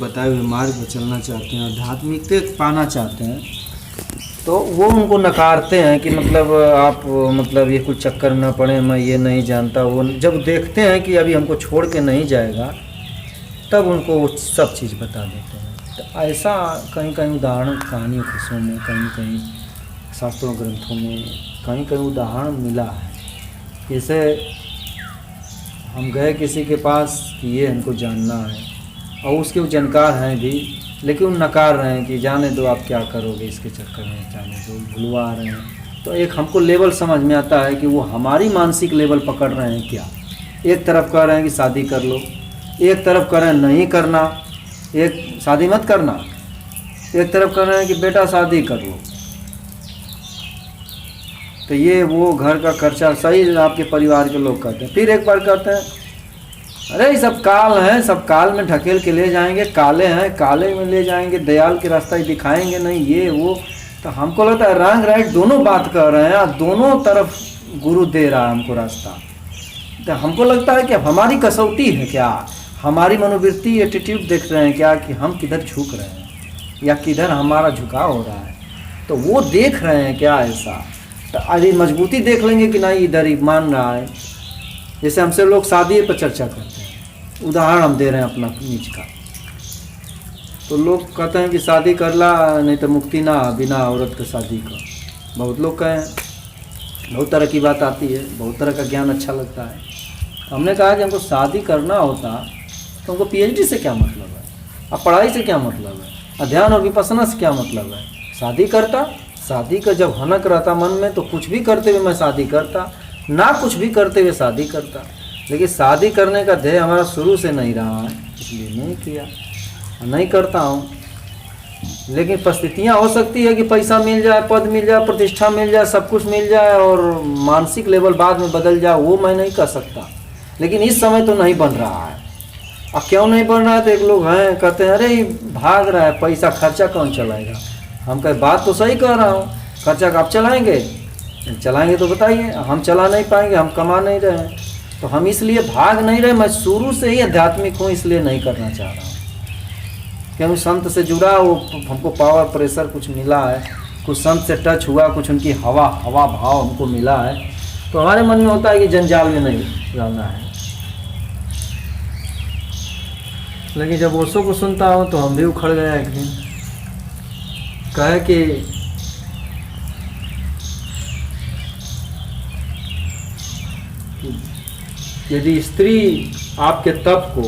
बताए हुए मार्ग पर चलना चाहते हैं, आध्यात्मिकता पाना चाहते हैं, तो वो उनको नकारते हैं कि मतलब आप मतलब ये कुछ चक्कर न पड़े, मैं ये नहीं जानता। वो जब देखते हैं कि अभी हमको छोड़ के नहीं जाएगा, तब उनको वो सब चीज़ बता देते हैं। तो ऐसा कहीं कहीं उदाहरण कहानियों किस्सों में, कहीं कहीं शास्त्रों ग्रंथों में कहीं कहीं उदाहरण मिला है। जैसे हम गए किसी के पास कि ये हमको जानना है, और उसके वो जानकार हैं भी, लेकिन वो नकार रहे हैं कि जाने दो, आप क्या करोगे इसके चक्कर में, जाने दो, भुलवा रहे हैं। तो एक हमको लेवल समझ में आता है कि वो हमारी मानसिक लेवल पकड़ रहे हैं क्या। एक तरफ कह रहे हैं कि शादी कर लो, एक तरफ कह रहे हैं नहीं करना, एक शादी मत करना, एक तरफ कह रहे हैं कि बेटा शादी कर लो। तो ये वो घर का खर्चा सही आपके परिवार के लोग कहते हैं। फिर एक बार कहते हैं अरे सब काल हैं, सब काल में ढकेल के ले जाएंगे, काले हैं काले में ले जाएंगे, दयाल के रास्ता ही दिखाएंगे नहीं, ये वो। तो हमको लगता है रंग राइट दोनों बात कर रहे हैं और दोनों तरफ गुरु दे रहा है हमको रास्ता। तो हमको लगता है कि हमारी कसौटी है क्या, हमारी मनोवृत्ति एटीट्यूड देख रहे हैं क्या कि हम किधर झुक रहे हैं या किधर हमारा झुकाव हो रहा है। तो वो देख रहे हैं क्या ऐसा। तो अरे मजबूती देख लेंगे कि नहीं इधर ही मान रहा है। जैसे हमसे लोग शादी पर चर्चा करते हैं, उदाहरण हम दे रहे हैं अपना नीच का। तो लोग कहते हैं कि शादी कर ला नहीं तो मुक्ति ना बिना औरत के शादी का। बहुत लोग कहें, बहुत तरह की बात आती है, बहुत तरह का ज्ञान अच्छा लगता है। हमने कहा कि हमको शादी करना होता तो हमको पीएचडी से क्या मतलब है, अब पढ़ाई से क्या मतलब है, ध्यान और विपස්සना से क्या मतलब है। शादी करता, शादी का जब हनक रहता मन में तो कुछ भी करते हुए मैं शादी करता, ना कुछ भी करते हुए शादी करता। लेकिन शादी करने का ध्येय हमारा शुरू से नहीं रहा है, इसलिए नहीं किया, नहीं करता हूँ। लेकिन परिस्थितियाँ हो सकती है कि पैसा मिल जाए, पद मिल जाए, प्रतिष्ठा मिल जाए, सब कुछ मिल जाए और मानसिक लेवल बाद में बदल जाए, वो मैं नहीं कर सकता। लेकिन इस समय तो नहीं बन रहा है। अब क्यों नहीं बन रहा है, तो एक लोग हैं कहते हैं अरे भाग रहा है, पैसा खर्चा कौन चलाएगा। हम कहे बात तो सही कह रहा हूँ, खर्चा आप चलाएंगे, चलाएंगे तो बताइए। हम चला नहीं पाएंगे, हम कमा नहीं रहे हैं, तो हम इसलिए भाग नहीं रहे। मैं शुरू से ही आध्यात्मिक हूँ, इसलिए नहीं करना चाह रहा हूँ। क्योंकि संत से जुड़ा, वो हमको पावर प्रेशर कुछ मिला है, कुछ संत से टच हुआ, कुछ उनकी हवा भाव हमको मिला है, तो हमारे मन में होता है कि जंजाल में नहीं रहना है। लेकिन जब ओशो को सुनता हूँ तो हम भी उखड़ गया। एक दिन कहे कि यदि स्त्री आपके तप को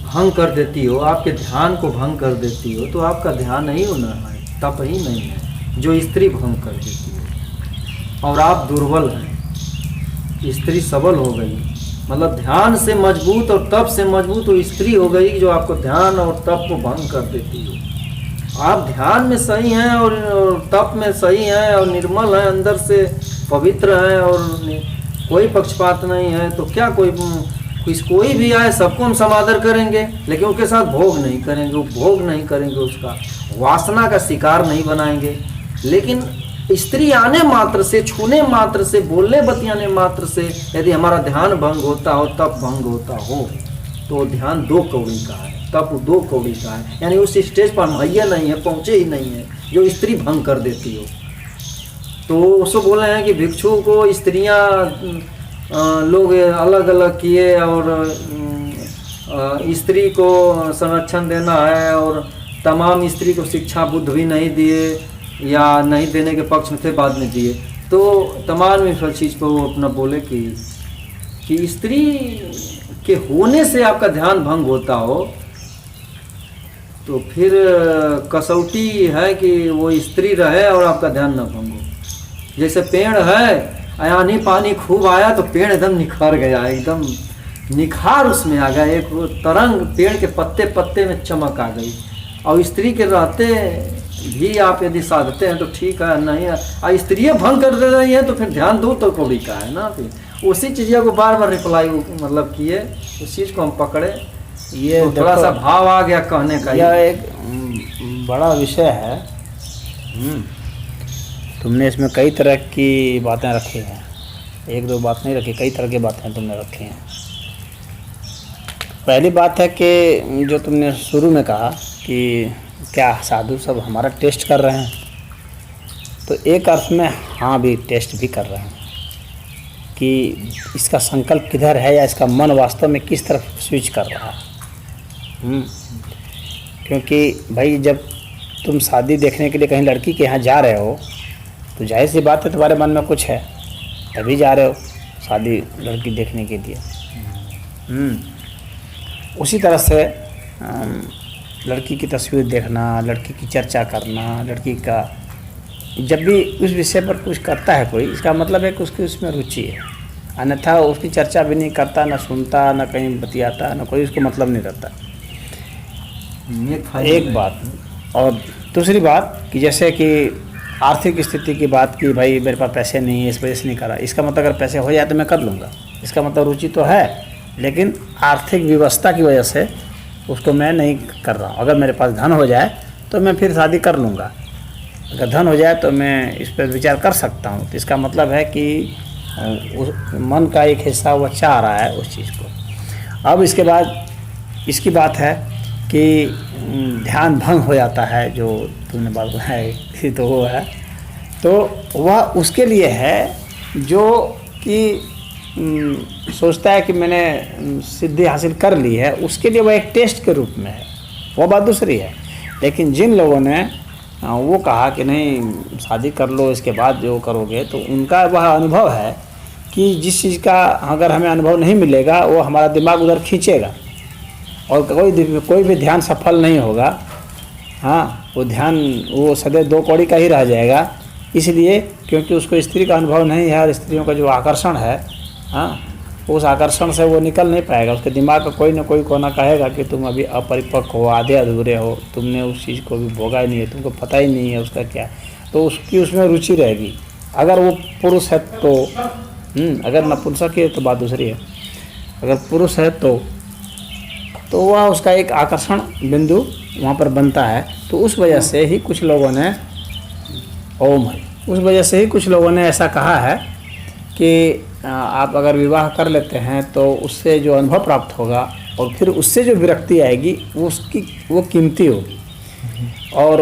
भंग कर देती हो, आपके ध्यान को भंग कर देती हो, तो आपका ध्यान नहीं होना है, तप ही नहीं है जो स्त्री भंग कर देती हो। और आप दुर्बल हैं, स्त्री सबल हो गई, मतलब ध्यान से मजबूत और तप से मजबूत वो स्त्री हो गई जो आपको ध्यान और तप को भंग कर देती हो। आप ध्यान में सही हैं और तप में सही हैं और निर्मल हैं, अंदर से पवित्र हैं और कोई पक्षपात नहीं है, तो क्या कोई भी आए सबको हम समादर करेंगे, लेकिन उसके साथ भोग नहीं करेंगे, वो भोग नहीं करेंगे, उसका वासना का शिकार नहीं बनाएंगे। लेकिन स्त्री आने मात्र से, छूने मात्र से, बोलने बतियाने मात्र से यदि हमारा ध्यान भंग होता हो, तप भंग होता हो, तो ध्यान 2 कौड़ी का है, तप 2 कौड़ी का है। यानी उस स्टेज पर मुहैया नहीं है, पहुँचे ही नहीं है जो स्त्री भंग कर देती हो। तो उसको बोल रहे हैं कि भिक्षु को स्त्रियां लोग अलग अलग किए और स्त्री को संरक्षण देना है, और तमाम स्त्री को शिक्षा बुद्ध भी नहीं दिए या नहीं देने के पक्ष में थे, बाद में दिए। तो तमाम इस चीज़ पर वो अपना बोले कि स्त्री के होने से आपका ध्यान भंग होता हो, तो फिर कसौटी है कि वो स्त्री रहे और आपका ध्यान न भंग हो। जैसे पेड़ है, आनी पानी खूब आया तो पेड़ एकदम निखर गया, एकदम निखार उसमें आ गया, एक तरंग पेड़ के पत्ते पत्ते में चमक आ गई। और स्त्री के रहते भी आप यदि साधते हैं तो ठीक है, नहीं है स्त्री भंग कर दे रही है तो फिर ध्यान 2 तो कौड़ी का है ना। फिर उसी चीज़ को बार बार रिप्लाई मतलब किए, उस चीज़ को हम पकड़े। ये तो थोड़ा सा भाव आ गया कहने का। यह एक बड़ा विषय है। तुमने इसमें कई तरह की बातें रखी हैं, 1-2 बात नहीं रखी, कई तरह की बातें तुमने रखी हैं। पहली बात है कि जो तुमने शुरू में कहा कि क्या साधु सब हमारा टेस्ट कर रहे हैं, तो एक अर्थ में हाँ भी टेस्ट भी कर रहे हैं कि इसका संकल्प किधर है या इसका मन वास्तव में किस तरफ स्विच कर रहा है। क्योंकि भाई जब तुम शादी देखने के लिए कहीं लड़की के यहाँ जा रहे हो तो जाहिर सी बात है तुम्हारे मन में कुछ है, तभी जा रहे हो शादी लड़की देखने के लिए। उसी तरह से लड़की की तस्वीर देखना, लड़की की चर्चा करना, लड़की का जब भी उस विषय पर कुछ करता है कोई, इसका मतलब है कि उसकी उसमें रुचि है, अन्यथा उसकी चर्चा भी नहीं करता, ना सुनता, ना कहीं बतियाता, ना कोई उसको मतलब नहीं रहता। एक बात। और दूसरी बात कि जैसे कि आर्थिक स्थिति की बात की, भाई मेरे पास पैसे नहीं है इस वजह से नहीं करा, इसका मतलब अगर पैसे हो जाए तो मैं कर लूँगा, इसका मतलब रुचि तो है लेकिन आर्थिक व्यवस्था की वजह से उसको मैं नहीं कर रहा हूँ। अगर मेरे पास धन हो जाए तो मैं फिर शादी कर लूँगा, अगर धन हो जाए तो मैं इस पर विचार कर सकता हूँ। तो इसका मतलब है कि उस मन का एक हिस्सा वो चाह रहा है उस चीज़ को। अब इसके बाद इसकी बात है कि ध्यान भंग हो जाता है, जो तुमने बात है तो वो है, तो वह उसके लिए है जो कि सोचता है कि मैंने सिद्धि हासिल कर ली है, उसके लिए वह एक टेस्ट के रूप में है, वो बात दूसरी है। लेकिन जिन लोगों ने वो कहा कि नहीं शादी कर लो इसके बाद जो करोगे, तो उनका वह अनुभव है कि जिस चीज़ का अगर हमें अनुभव नहीं मिलेगा वो हमारा दिमाग उधर खींचेगा और कोई भी ध्यान सफल नहीं होगा। हाँ, वो ध्यान वो सदैव दो कौड़ी का ही रह जाएगा, इसलिए क्योंकि उसको स्त्री का अनुभव नहीं है और स्त्रियों का जो आकर्षण है, हाँ, उस आकर्षण से वो निकल नहीं पाएगा। उसके दिमाग का कोई ना कोई कोना कहेगा कि तुम अभी अपरिपक्व हो, आधे अधूरे हो, तुमने उस चीज़ को भी भोगा ही नहीं है, तुमको पता ही नहीं है उसका क्या, तो उसकी उसमें रुचि रहेगी। अगर वो पुरुष है तो अगर नपुंसक है तो बात दूसरी है, अगर पुरुष है तो वह उसका एक आकर्षण बिंदु वहाँ पर बनता है। तो उस वजह से ही कुछ लोगों ने उस वजह से ही कुछ लोगों ने ऐसा कहा है कि आप अगर विवाह कर लेते हैं तो उससे जो अनुभव प्राप्त होगा और फिर उससे जो विरक्ति आएगी वो कीमती होगी, और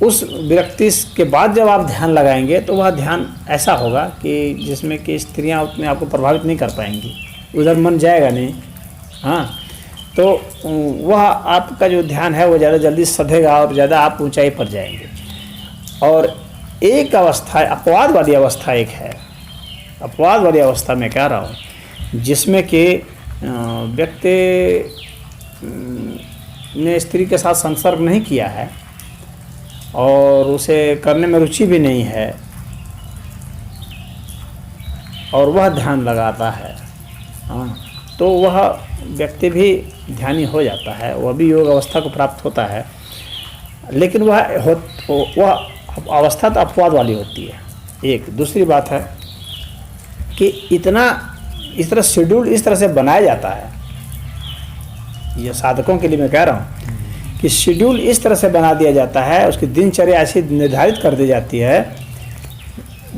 उस विरक्ति के बाद जब आप ध्यान लगाएंगे तो वह ध्यान ऐसा होगा कि जिसमें कि स्त्रियां उतने आपको प्रभावित नहीं कर पाएंगी, उधर मन जाएगा नहीं। हाँ, तो वह आपका जो ध्यान है वो ज़्यादा जल्दी सधेगा और ज़्यादा आप ऊंचाई पर जाएंगे। और एक अवस्था अपवाद वाली अवस्था एक है, अपवाद वाली अवस्था में कह रहा हूँ, जिसमें कि व्यक्ति ने स्त्री के साथ संसर्ग नहीं किया है और उसे करने में रुचि भी नहीं है और वह ध्यान लगाता है, हाँ, तो वह व्यक्ति भी ध्यानी हो जाता है, वह भी योग अवस्था को प्राप्त होता है। लेकिन वह अवस्था तो अपवाद वाली होती है। एक दूसरी बात है कि इतना इस तरह शेड्यूल इस तरह से बनाया जाता है, ये साधकों के लिए मैं कह रहा हूँ कि शेड्यूल इस तरह से बना दिया जाता है, उसकी दिनचर्या ऐसी निर्धारित कर दी जाती है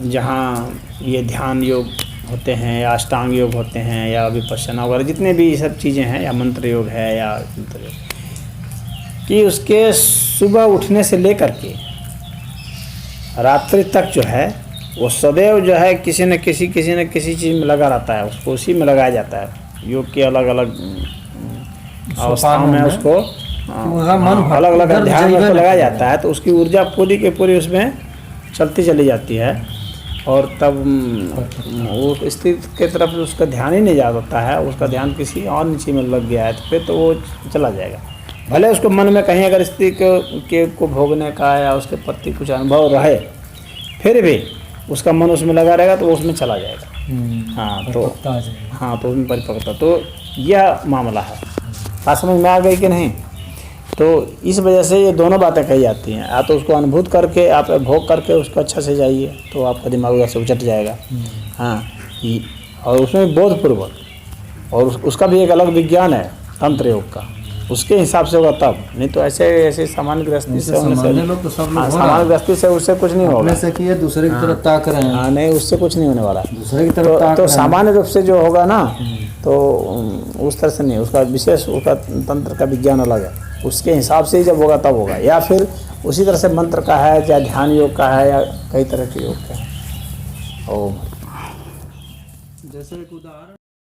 जहाँ ये ध्यान योग होते हैं या अष्टांग योग होते हैं या विपश्यना वगैरह जितने भी ये सब चीज़ें हैं, या मंत्र योग है या मंत्र योग, कि उसके सुबह उठने से लेकर के रात्रि तक जो है वो सदैव जो है किसी न किसी चीज़ में लगा रहता है, उसको उसी में लगाया जाता है। योग के अलग अलग अवस्थाओं में उसको अलग अलग ध्यान में उसको लगाया जाता है, तो उसकी ऊर्जा पूरी के पूरी उसमें चलती चली जाती है और तब वो स्त्री के तरफ उसका ध्यान ही नहीं जाता है, उसका ध्यान किसी और चीज़ में लग गया है, तो फिर तो वो चला जाएगा। भले उसको मन में कहीं अगर स्त्री को भोगने का या उसके प्रति कुछ अनुभव रहे, फिर भी उसका मन उसमें लगा रहेगा तो वो उसमें चला जाएगा। हाँ, तो उसमें परिपक्वता, तो यह मामला है। बात समझ में आ गई कि नहीं? तो इस वजह से ये दोनों बातें कही जाती हैं, या तो उसको अनुभूत करके आप भोग करके उसको अच्छा से जाइए तो आपका दिमाग उधर से उचट जाएगा। हाँ, और उसमें बोधपूर्वक, और उसका भी एक अलग विज्ञान है तंत्र योग का, उसके हिसाब से होगा तब, नहीं तो ऐसे ऐसे सामान्य गृहस्थी से होने से, सामान्य लोग तो सब लोग हाँ, हो रहा सामान्य है। गृहस्थी से उससे कुछ नहीं होगा। अपने से किए दूसरे की तरफ ताक रहे हैं। हाँ नहीं, उससे कुछ नहीं होने वाला। दूसरे की तरफ ताक तो रहे हैं। सामान्य रूप से जो होगा ना, तो उस तरह से नहीं, उसका विशेष उसका तंत्र का विज्ञान अलग है, उसके हिसाब से ही जब होगा तब होगा। या फिर उसी तरह से मंत्र का है, या ध्यान योग का है, या कई तरह के योग का है। ओम। जैसे एक उदाहरण